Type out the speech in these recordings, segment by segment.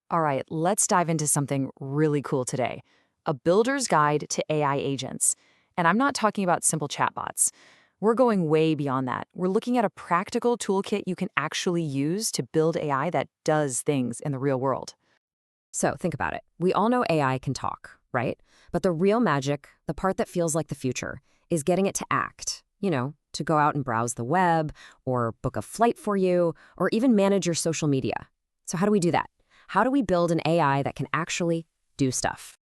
All right, let's dive into something really cool today. A builder's guide to AI agents. And I'm not talking about simple chatbots. We're going way beyond that. We're looking at a practical toolkit you can actually use to build AI that does things in the real world. So think about it. We all know AI can talk, right? But the real magic, the part that feels like the future, is getting it to act. To go out and browse the web, or book a flight for you, or even manage your social media. So how do we do that? How do we build an AI that can actually do stuff?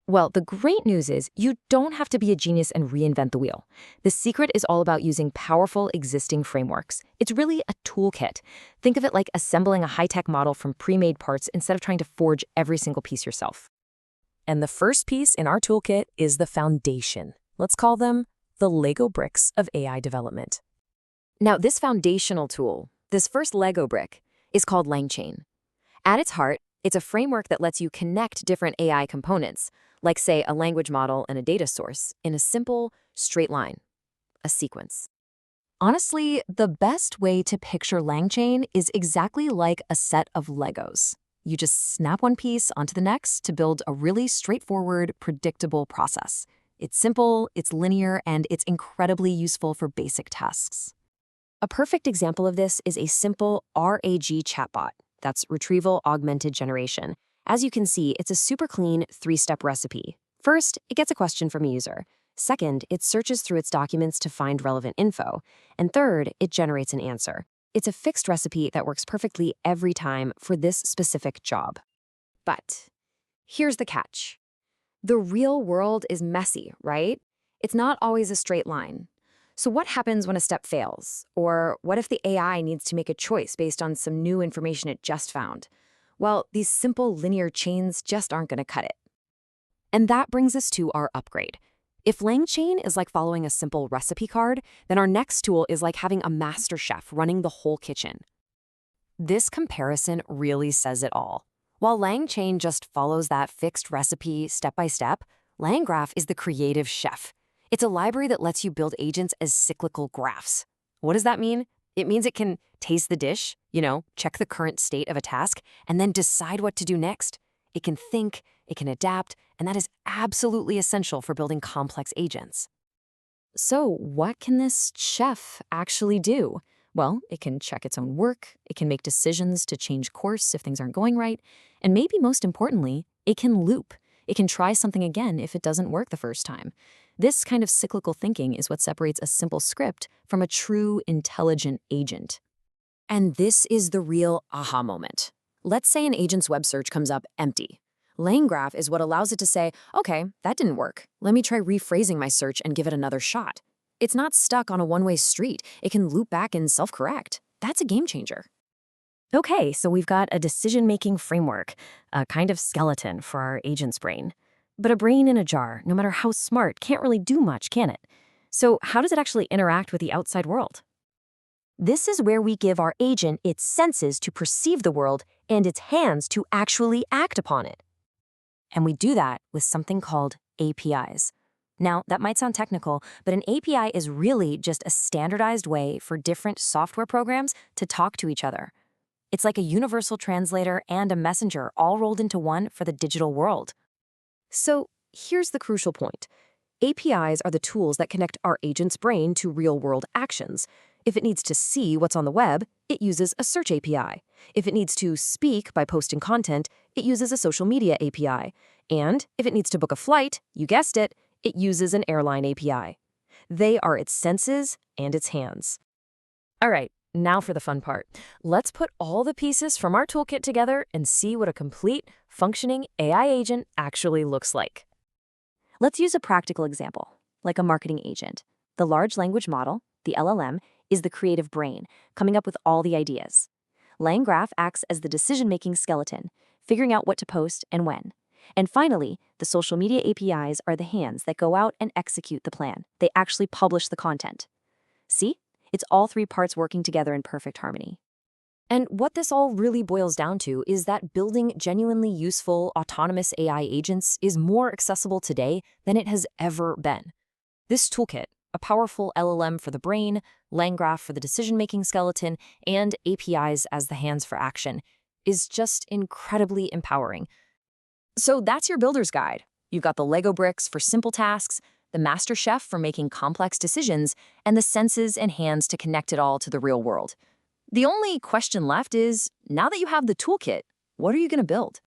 Well, the great news is you don't have to be a genius and reinvent the wheel. The secret is all about using powerful existing frameworks. It's really a toolkit. Think of it like assembling a high-tech model from pre-made parts instead of trying to forge every single piece yourself. And the first piece in our toolkit is the foundation. Let's call them the Lego bricks of AI development. Now, this foundational tool, this first Lego brick, is called LangChain. At its heart, it's a framework that lets you connect different AI components, like, say, a language model and a data source, in a simple, straight line, a sequence. Honestly, the best way to picture LangChain is exactly like a set of Legos. You just snap one piece onto the next to build a really straightforward, predictable process. It's simple, it's linear, and it's incredibly useful for basic tasks. A perfect example of this is a simple RAG chatbot. That's Retrieval Augmented Generation. As you can see, it's a super clean 3-step recipe. First, it gets a question from a user. Second, it searches through its documents to find relevant info. And third, it generates an answer. It's a fixed recipe that works perfectly every time for this specific job. But here's the catch. The real world is messy, right? It's not always a straight line. So what happens when a step fails? Or what if the AI needs to make a choice based on some new information it just found? Well, these simple linear chains just aren't going to cut it. And that brings us to our upgrade. If LangChain is like following a simple recipe card, then our next tool is like having a master chef running the whole kitchen. This comparison really says it all. While LangChain just follows that fixed recipe step by step, LangGraph is the creative chef. It's a library that lets you build agents as cyclical graphs. What does that mean? It means it can taste the dish, check the current state of a task, and then decide what to do next. It can think, it can adapt, and that is absolutely essential for building complex agents. So what can this chef actually do? Well, it can check its own work, it can make decisions to change course if things aren't going right, and maybe most importantly, it can loop. It can try something again if it doesn't work the first time. This kind of cyclical thinking is what separates a simple script from a true intelligent agent. And this is the real aha moment. Let's say an agent's web search comes up empty. LangGraph is what allows it to say, okay, that didn't work. Let me try rephrasing my search and give it another shot. It's not stuck on a one-way street. It can loop back and self-correct. That's a game changer. Okay, so we've got a decision-making framework, a kind of skeleton for our agent's brain. But a brain in a jar, no matter how smart, can't really do much, can it? So how does it actually interact with the outside world? This is where we give our agent its senses to perceive the world and its hands to actually act upon it. And we do that with something called APIs. Now, that might sound technical, but an API is really just a standardized way for different software programs to talk to each other. It's like a universal translator and a messenger all rolled into one for the digital world. So here's the crucial point. APIs are the tools that connect our agent's brain to real-world actions. If it needs to see what's on the web, it uses a search API. If it needs to speak by posting content, it uses a social media API. And if it needs to book a flight, you guessed it, it uses an airline API. They are its senses and its hands. All right, now for the fun part. Let's put all the pieces from our toolkit together and see what a complete, functioning AI agent actually looks like. Let's use a practical example, like a marketing agent. The large language model, the LLM, is the creative brain, coming up with all the ideas. LangGraph acts as the decision-making skeleton, figuring out what to post and when. And finally, the social media APIs are the hands that go out and execute the plan. They actually publish the content. See? It's all three parts working together in perfect harmony. And what this all really boils down to is that building genuinely useful, autonomous AI agents is more accessible today than it has ever been. This toolkit, a powerful LLM for the brain, LangGraph for the decision-making skeleton, and APIs as the hands for action, is just incredibly empowering. So that's your builder's guide. You've got the Lego bricks for simple tasks, the master chef for making complex decisions, and the senses and hands to connect it all to the real world. The only question left is, now that you have the toolkit, what are you going to build?